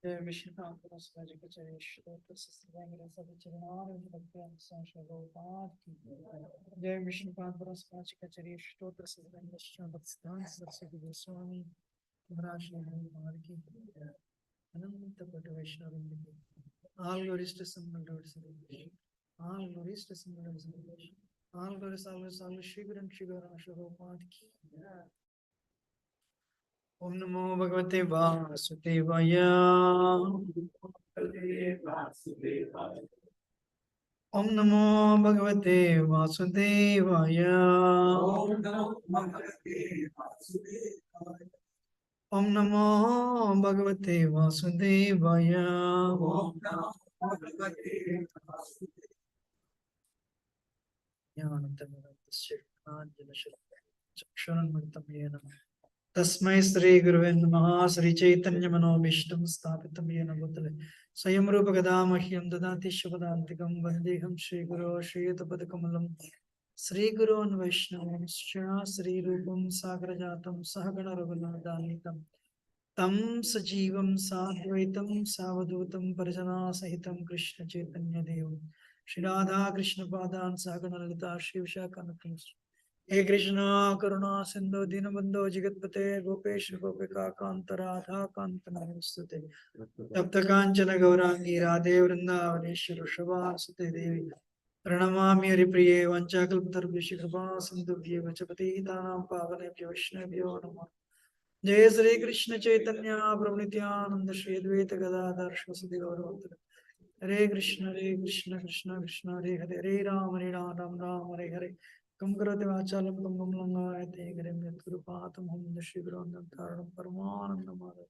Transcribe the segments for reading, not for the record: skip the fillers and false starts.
जय विष्णुपाद जय विष्णुपाद कचरी स्त्रोत्र सिद्धांत सरस्वती गोस्वामी महाराज की अनंत कोटि वैष्णववृंद की all glories to Simple Lord Salvation. All glories to Simple Lord Salvation. All glories always Shri Guru and Shri Guru Prabhupada ki. Om Namo Bhagavate Vasudevaya. Om Namo Bhagavate Vasudevaya. Om Namo Bhagavate Vasudevaya. तस्मै श्री गुरुवे नमः श्री चैतन्य मनोभीष्टं स्थापितं येन भूतले स्वयं रूप गदा मह्यं ददाति शुभदान्तिकं वन्देऽहं श्रीगुरो श्रीयुतपदकमलं श्रीगुरोन् वैष्णवांश्च श्रीरूपं सागरजातं सहगण रघुनाथान्वितं तं सजीवं साद्वैतं सावधूतं परिजनसहितं कृष्ण चैतन्य देवं श्री राधा कृष्ण पादान् सहगण ललिता श्री विशाखान्वितं हे कृष्णा करुणा सिंधु दीनबंधु जगतपते गोपेश गोपिका कांत राधा कांत नमोस्तुते तप्त कांचन गौरांगी राधे वृंदावनेश्वर शुभासुते देवी प्रणमामि हरिप्रिये वंचाकल्पतरुभ्यश्च कृपा सिन्धुभ्येव च पतितानां पावनेभ्यो वैष्णवेभ्यो नमः जय श्री कृष्ण चैतन्य प्रभु नित्यानंद श्री अद्वैत गदाधर श्रीवासदि गौरभक्त हरे कृष्ण कृष्ण कृष्ण हरे हरे हरे राम राम हरे हरे कम करोति वाचालं कम लंघयते गिरिं यत्कृपातं हम Shri गुरुवन्दनं परमानन्दमाधव.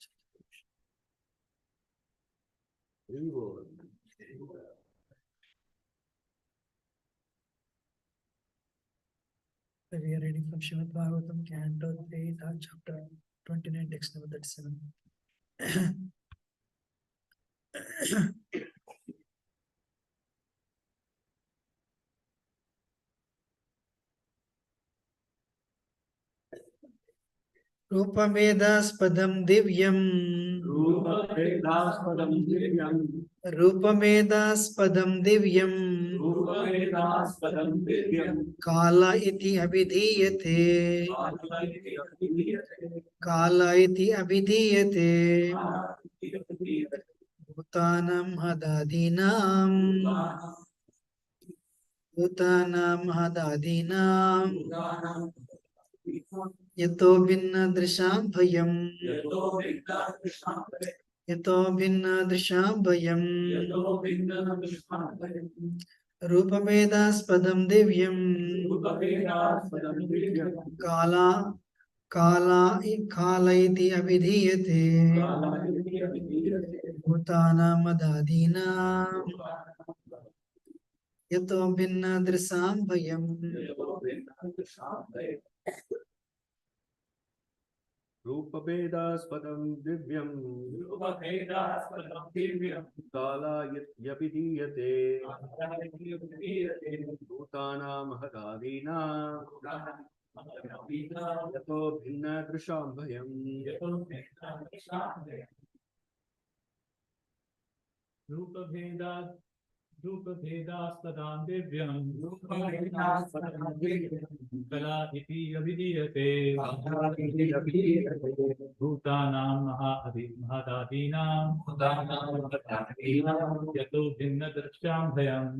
We are reading from Srimad Bhagavatam, Canto 8, chapter 29, text number 37. रूपमेधास्पदं दिव्यं रूपमेधास्पदं दिव्यं काल इति अभिधीयते काल इति अभिधीयते भूतानां हदादीनां यतो भिन्न दृशां भयम् रूपभेदास्पदं दिव्यं काल इति अभिधीयते भूतानां हदादीनां यतो भिन्न दृशां भयम्. रूपभेदास्पदं दिव्यं कालायत्यभिधीयते भूतानां हदादीनां यतो भिन्नदृशां भयम्. रूपभेदास्पदां दिव्यं कला इति अभिधीयते भूतानां महदादीनां यतो भिन्नदृशां भयम्.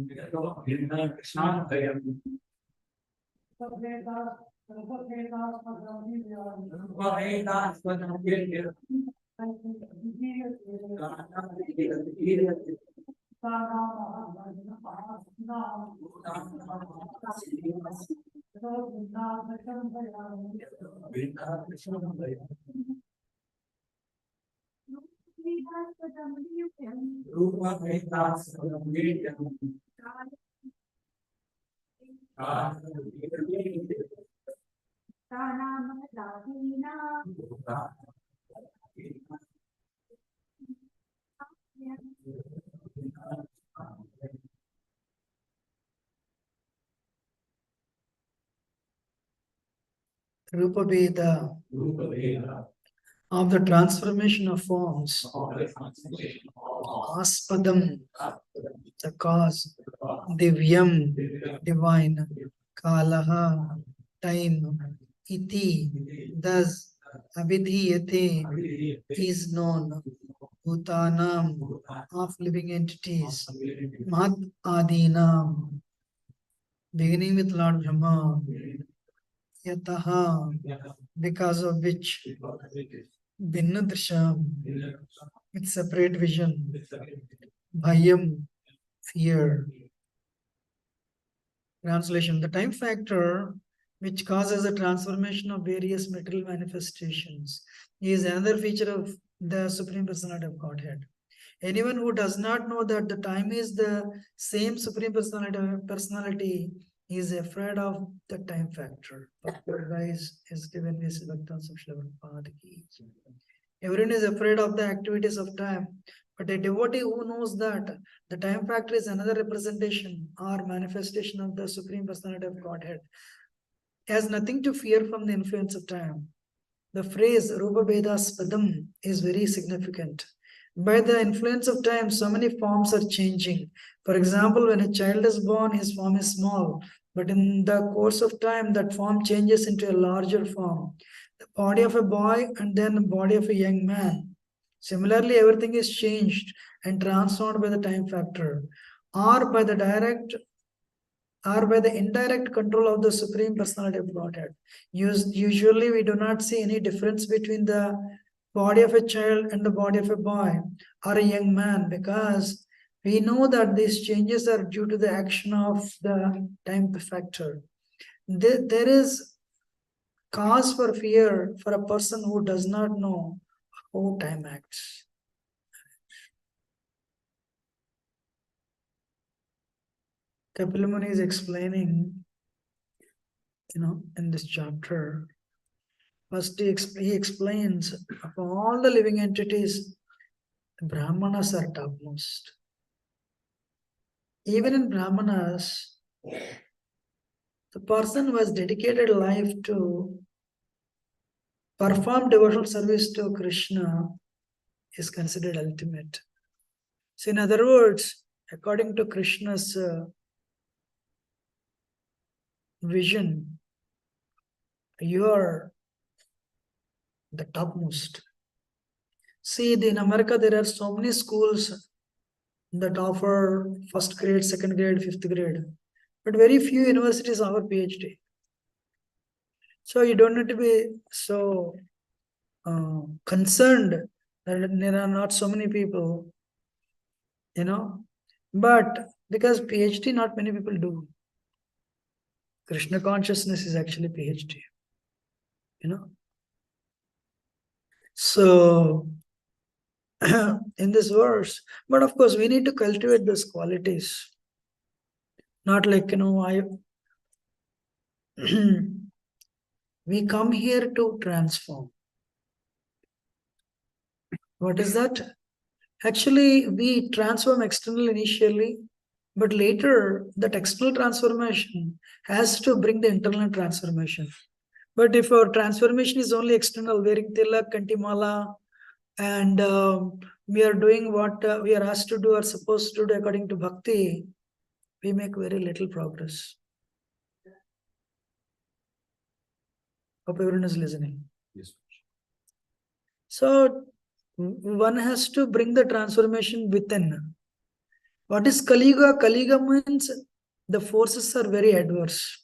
रूपभेद of the transformation of forms. Aspadam, the cause. Divyam, divine. Kalaha, time. Iti, thus. Abhidhiyate, is known. Bhutanam, of living entities. Mahat Adinam, beginning with Lord Brahma. Yataha, because of which. Bhinna Drisham, with separate vision. Bhayam, fear. Translation: the time factor, which causes the transformation of various material manifestations, is another feature of the Supreme Personality of Godhead. Anyone who does not know that the time is the same Supreme Personality is afraid of the time factor. Paradise is given this Bhaktan Prabhupada ki. Everyone is afraid of the activities of time, but a devotee who knows that the time factor is another representation or manifestation of the Supreme Personality of Godhead has nothing to fear from the influence of time. The phrase Rupa Vedas Padam is very significant. By the influence of time, so many forms are changing. For example, when a child is born, his form is small, but in the course of time, that form changes into a larger form. The body of a boy and then the body of a young man. Similarly, everything is changed and transformed by the time factor, or by the direct or by the indirect control of the Supreme Personality of Godhead. Usually, we do not see any difference between the body of a child and the body of a boy or a young man, because we know that these changes are due to the action of the time factor. There is cause for fear for a person who does not know how time acts. Kapila Muni is explaining, in this chapter. First, he explains of all the living entities, the Brahmanas are topmost. Even in Brahmanas, the person who has dedicated life to perform devotional service to Krishna is considered ultimate. So, in other words, according to Krishna's vision, you are the topmost. See, in America, there are so many schools that offer first grade, second grade, fifth grade, but very few universities offer PhD. So you don't need to be so concerned that there are not so many people, but because PhD not many people do. Krishna consciousness is actually PhD, So in this verse, but of course we need to cultivate those qualities. Not like, we come here to transform. What is that? Actually, we transform external initially, but later that external transformation has to bring the internal transformation. But if our transformation is only external, wearing tilak, kantimala, and we are doing what we are asked to do or supposed to do according to bhakti, we make very little progress. Hope everyone is listening. Yes. So one has to bring the transformation within. What is Kali Yuga? Kali Yuga means the forces are very adverse.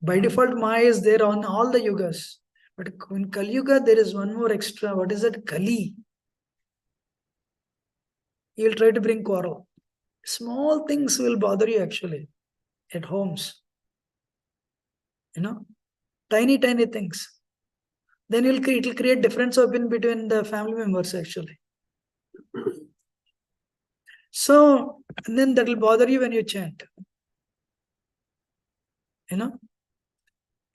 By default, Maya is there on all the yugas. But in Kali Yuga, there is one more extra. What is that? Kali. You will try to bring quarrel. Small things will bother you actually at homes. Tiny things. Then it will create difference between the family members actually. So, and then that will bother you when you chant.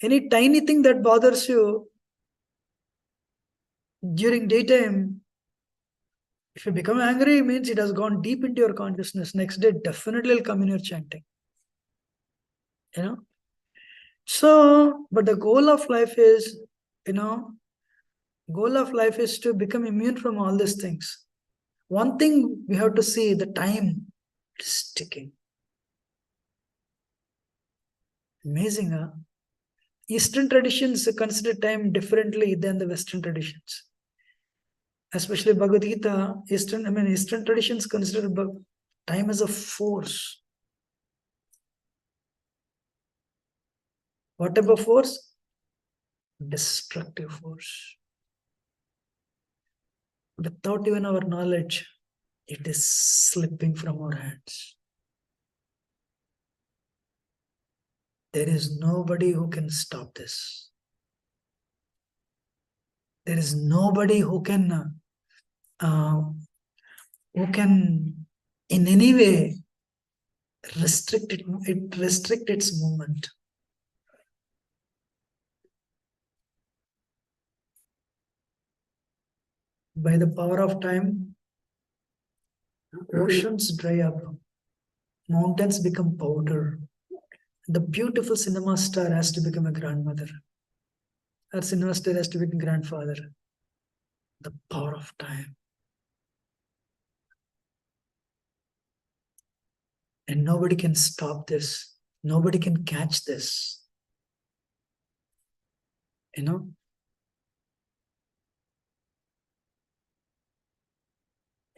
Any tiny thing that bothers you during daytime, if you become angry, it means it has gone deep into your consciousness. Next day, definitely will come in your chanting. So, but the goal of life is, Goal of life is to become immune from all these things. One thing we have to see, the time is ticking. Amazing, huh? Eastern traditions consider time differently than the Western traditions. Especially Bhagavad Gita, Eastern traditions consider time as a force. What type of force? Destructive force. Without even our knowledge, it is slipping from our hands. There is nobody who can stop this. There is nobody who can in any way restrict its movement. By the power of time, oceans dry up, mountains become powder. The beautiful cinema star has to become a grandmother. Our cinema star has to become grandfather. The power of time. And nobody can stop this. Nobody can catch this. You know?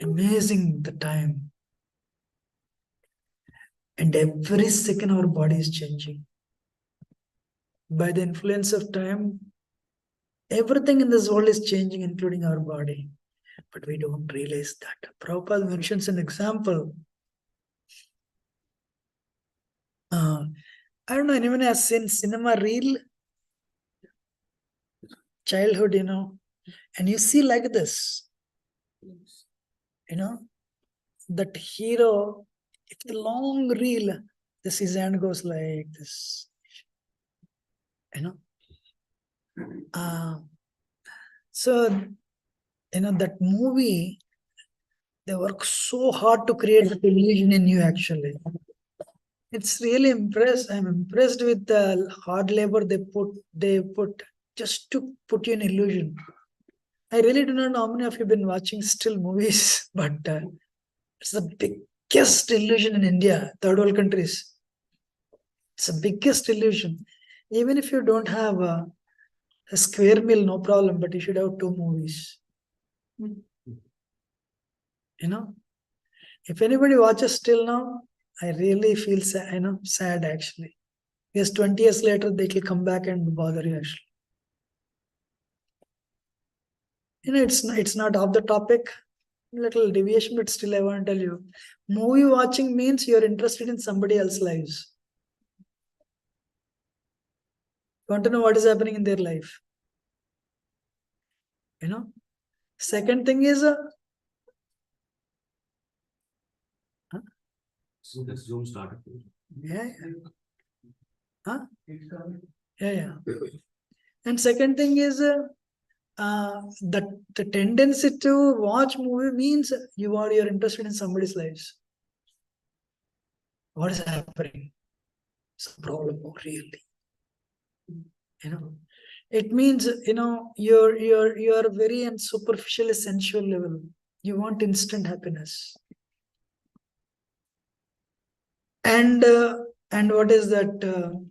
Amazing the time. And every second our body is changing. By the influence of time, everything in this world is changing, including our body. But we don't realize that. Prabhupada mentions an example. I don't know, anyone has seen cinema reel? Childhood, and you see like this, that hero, if the long reel, his hand goes like this, so, that movie, they work so hard to create the illusion in you actually. It's really impressed. I'm impressed with the hard labor they put just to put you in illusion. I really do not know how many of you have been watching still movies, but it's the biggest illusion in India, third world countries. It's the biggest illusion. Even if you don't have a square meal, no problem, but you should have 2 movies. If anybody watches still now, I really feel sad actually. Because 20 years later, they will come back and bother you actually. It's not off the topic, little deviation, but still I want to tell you. Movie watching means you're interested in somebody else's lives. You want to know what is happening in their life. Second thing is, The Zoom started. yeah. And second thing is, the tendency to watch movie means you're interested in somebody's lives. What is happening? It's a problem, really. It means you're very and superficially sensual level. You want instant happiness. And what is that?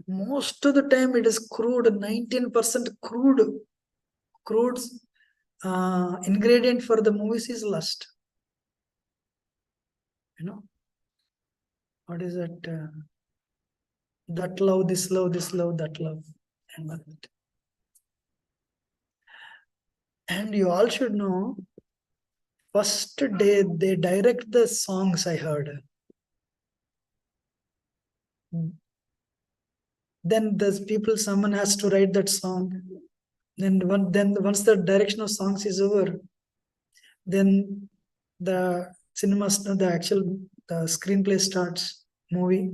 Most of the time it is crude. 19% crude ingredient for the movies is lust. What is that? That love, this love, that love. And you all should know, first day they direct the songs I heard. Then someone has to write that song. Then once the direction of songs is over, then the screenplay starts, movie.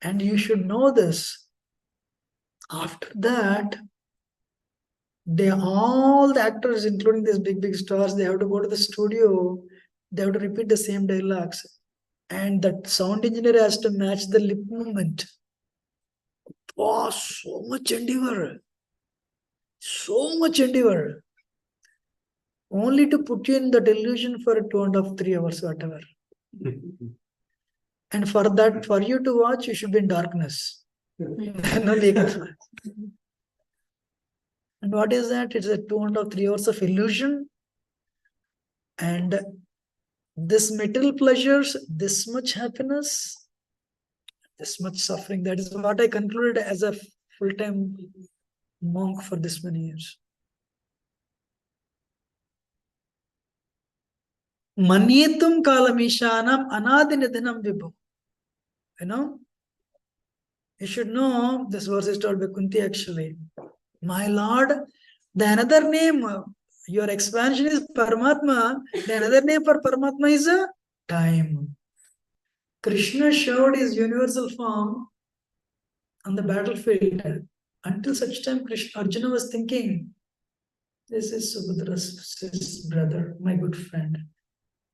And you should know this. After that, all the actors, including these big stars, they have to go to the studio. They have to repeat the same dialogues. And that sound engineer has to match the lip movement. Oh, so much endeavor. So much endeavor. Only to put you in the delusion for 2.5, 3 hours, whatever. And for that, for you to watch, you should be in darkness. And what is that? It's a 2.5, 3 hours of illusion. And this material pleasures, this much happiness, this much suffering. That is what I concluded as a full-time monk for this many years. Manyetum kalamishanam anadinidinam vibhu. You know, you should know this verse is told by Kunti actually. My Lord, the another name, your expansion is Paramatma. The another name for Paramatma is time. Krishna showed his universal form on the battlefield until such time Arjuna was thinking, this is Subhadra's brother, my good friend.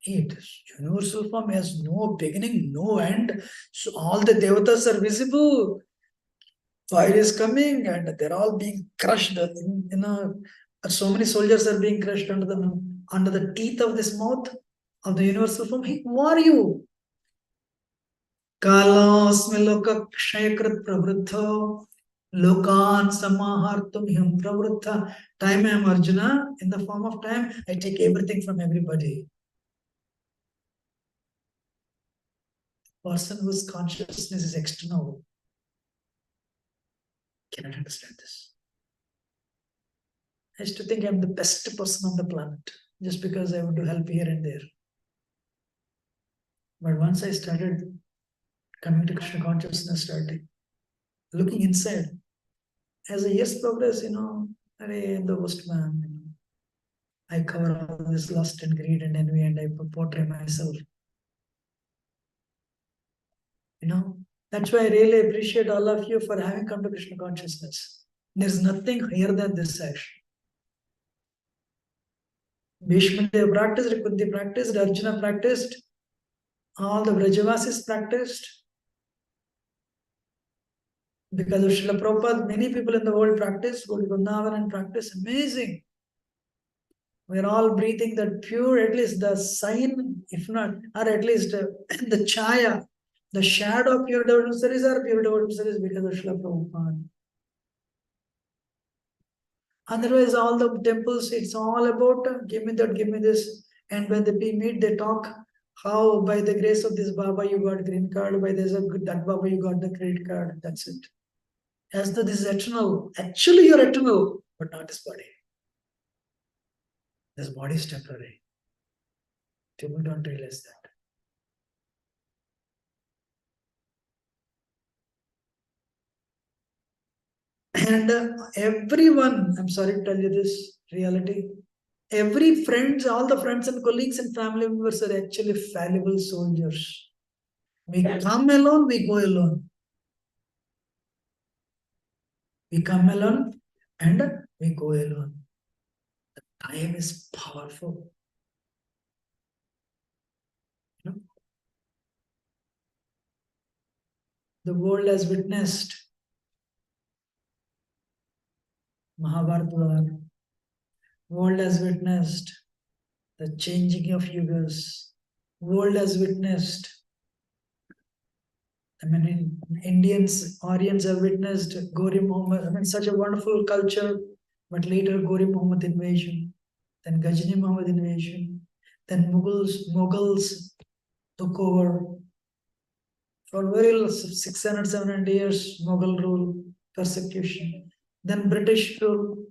It universal form has no beginning, no end. So all the devatas are visible. Fire is coming and they're all being crushed. So many soldiers are being crushed under the teeth of this mouth of the universal form. Hey, who are you? Kalasmi loka kshayakrit pravruddha lokan samahartum him pravruddha. Time I am Arjuna. In the form of time, I take everything from everybody. Person whose consciousness is external cannot understand this. I used to think I'm the best person on the planet just because I want to help here and there. But once I started coming to Krishna consciousness, started looking inside, as the years progress, I'm the worst man. I cover all this lust and greed and envy and I portray myself. That's why I really appreciate all of you for having come to Krishna consciousness. There's nothing higher than this action. Bhishma practiced, Kunti practiced, Arjuna practiced, all the Vrajavasis practiced. Because of Srila Prabhupada, many people in the world practice, go to Vrindavan and practice. Amazing. We're all breathing that pure, at least the sign, if not, or at least the chaya, the shadow of pure devotional service are pure devotional service because of Srila Prabhupada. Otherwise, all the temples, it's all about give me that, give me this. And when they meet, they talk how by the grace of this Baba you got green card, by this that Baba you got the credit card. That's it. As though this is eternal. Actually, you're eternal, but not this body. This body is temporary. People don't realize that. And everyone, I'm sorry to tell you this reality, every friends, all the friends and colleagues and family members are actually fallible soldiers. We come alone, we go alone. We come alone and we go alone. The time is powerful. The world has witnessed Mahabharata. World has witnessed the changing of yugas. World has witnessed. Indians, Aryans have witnessed Gori Muhammad. Such a wonderful culture. But later Gori Muhammad invasion, then Ghazni Muhammad invasion, then Mughals took over. For very 600, 700 years, Mughal rule, persecution. Then British rule.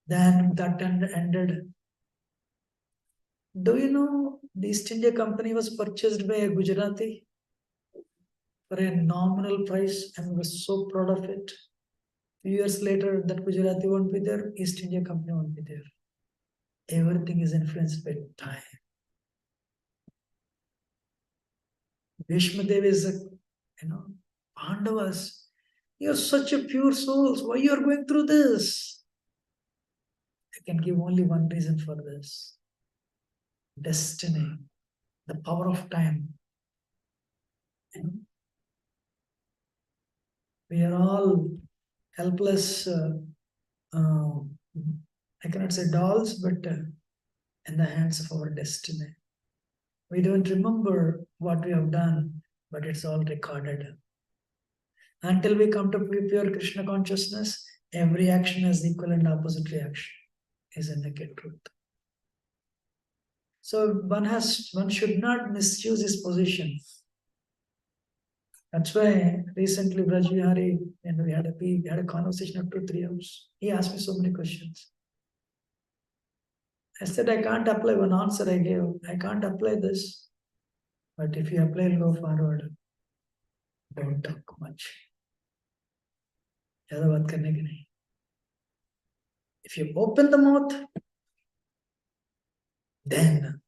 Then that ended. Do you know the East India Company was purchased by a Gujarati for a nominal price and was so proud of it. Few years later, that Gujarati won't be there, East India Company won't be there. Everything is influenced by time. Bhishma Dev is Pandavas. You're such a pure souls. Why you are going through this? I can give only one reason for this. Destiny, the power of time. We are all helpless, I cannot say dolls, but in the hands of our destiny. We don't remember what we have done, but it's all recorded. Until we come to pure Krishna consciousness, every action has equal and opposite reaction, is a naked truth. So one should not misuse his position. That's why recently Braj Vihari, and we had a conversation of 2-3 hours. He asked me so many questions. I said, I can't apply one answer I gave. I can't apply this. But if you apply, go forward. Don't talk much. ज़्यादा बात करने की नहीं. If you open the mouth, then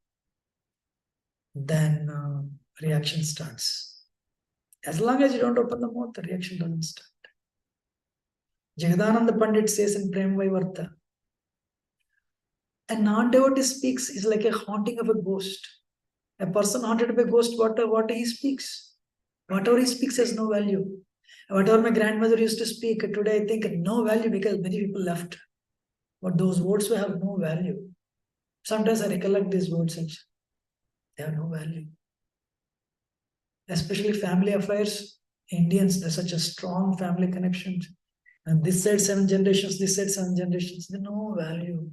reaction starts. As long as you don't open the mouth, the reaction doesn't start. Jagadananda Pandit says in Prem Vaivarta, a non-devotee speaks is like a haunting of a ghost. A person haunted by a ghost, what he speaks. Whatever he speaks has no value. Whatever my grandmother used to speak, today I think no value because many people left. But those words will have no value. Sometimes I recollect these words and they have no value. Especially family affairs, Indians, there's such a strong family connection. And this side 7 generations, this side 7 generations, they no value.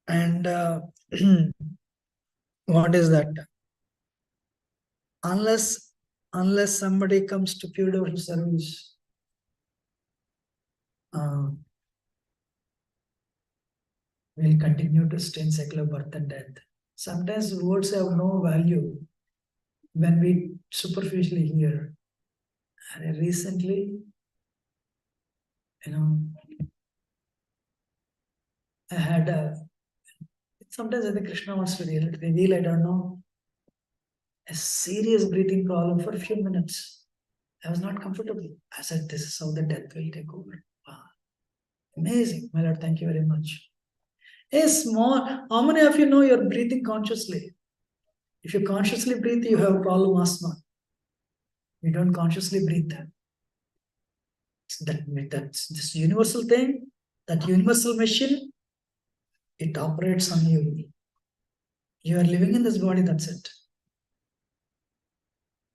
And what is that? Unless somebody comes to pure devotional service, we'll continue to stay in secular birth and death. Sometimes words have no value when we superficially hear. And recently, I had sometimes I think Krishna wants to reveal, I don't know, a serious breathing problem for a few minutes. I was not comfortable. I said, this is how the death will take over. Wow. Amazing. My Lord, thank you very much. How many of you know you're breathing consciously? If you consciously breathe, you have a problem asthma. You don't consciously breathe. That's this universal thing, that universal machine, it operates on you. You are living in this body, that's it.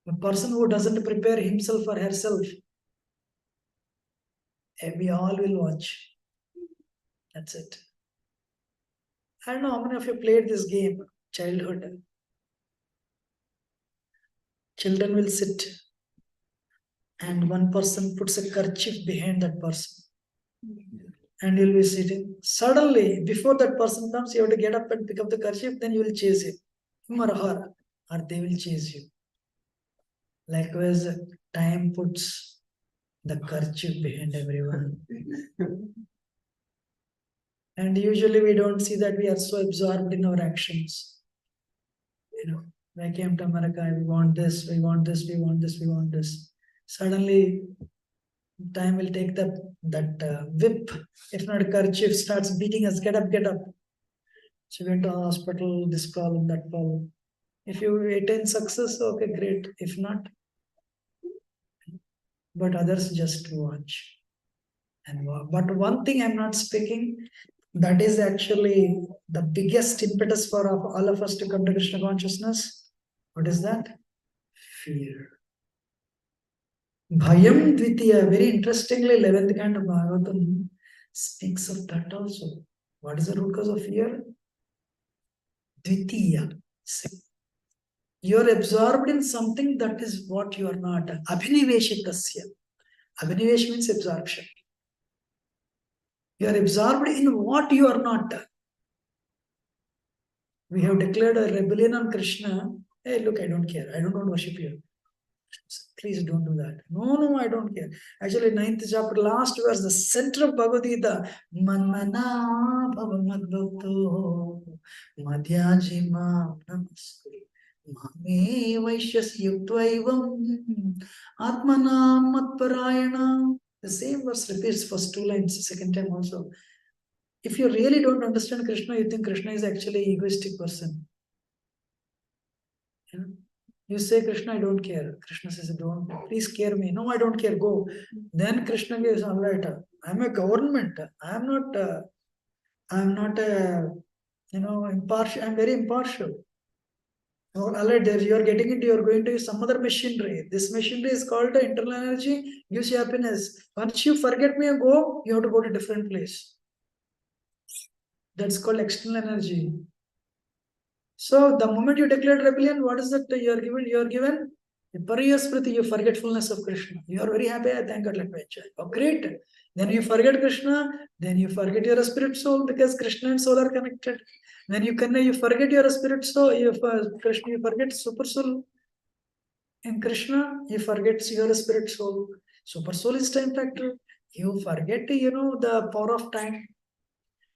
A person who doesn't prepare himself or herself, we all will watch. That's it. I don't know how many of you played this game, childhood. Children will sit and one person puts a kerchief behind that person. And you'll be sitting. Suddenly, before that person comes, you have to get up and pick up the kerchief, then you will chase him or her, or they will chase you. Likewise, time puts the kerchief behind everyone. And usually we don't see that we are so absorbed in our actions. When I came to America, we want this, we want this, we want this, we want this. Suddenly, time will take that whip, if not a kerchief, starts beating us, get up, get up. So we went to the hospital, this problem, that problem. If you attain success, okay, great. If not, but others just watch. But one thing I'm not speaking, that is actually the biggest impetus for all of us to come to Krishna consciousness. What is that? Fear. Bhayam Dvitiya, very interestingly, 11th kind of Bhagavatam speaks of that also. What is the root cause of fear? Dvitiya. You're absorbed in something that is what you are not. Abhiniveshitasya. Abhinivesh means absorption. You are absorbed in what you are not. We have declared a rebellion on Krishna. Hey, look, I don't care. I don't want to worship you. Please don't do that. No, I don't care. Actually, 9th chapter, last verse, the center of Bhagavad Gita. Manmana bhavamadbhakto madhyajima namaskuri mame vaishyas yuktvaivam atmanam matparayana. The same verse repeats first 2 lines, second time also. If you really don't understand Krishna, you think Krishna is actually an egoistic person. You say, Krishna, I don't care. Krishna says, don't, please care me. No, I don't care, go. Then Krishna gives, all right, I'm a government. I'm not a, impartial. I'm very impartial. All right, there you're getting into, you're going to some other machinery. This machinery is called the internal energy, gives you happiness. Once you forget me and go, you have to go to a different place. That's called external energy. So the moment you declare rebellion, what is that you are given? You are given Pariyaspriti, you forgetfulness of Krishna. You are very happy, thank God, let me enjoy. Oh, great. Then you forget Krishna, then you forget your spirit soul because Krishna and soul are connected. Then you forget your spirit soul, Krishna, you forget super soul. In Krishna, you forget your spirit soul. Super soul is time factor. You forget, the power of time.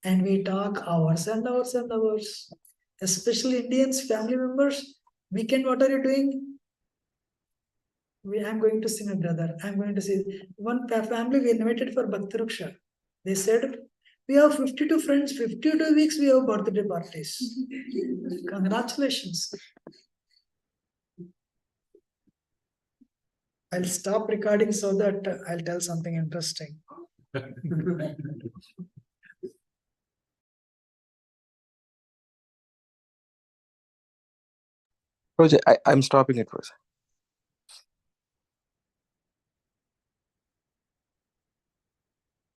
And we talk hours and hours and hours. Especially Indians, family members. Weekend, what are you doing? I'm going to see my brother. I'm going to see one family we invited for Bhakti Ruksha. They said, we have 52 friends, 52 weeks we have birthday parties. Congratulations. I'll stop recording so that I'll tell something interesting. Roger, I'm stopping it for a second.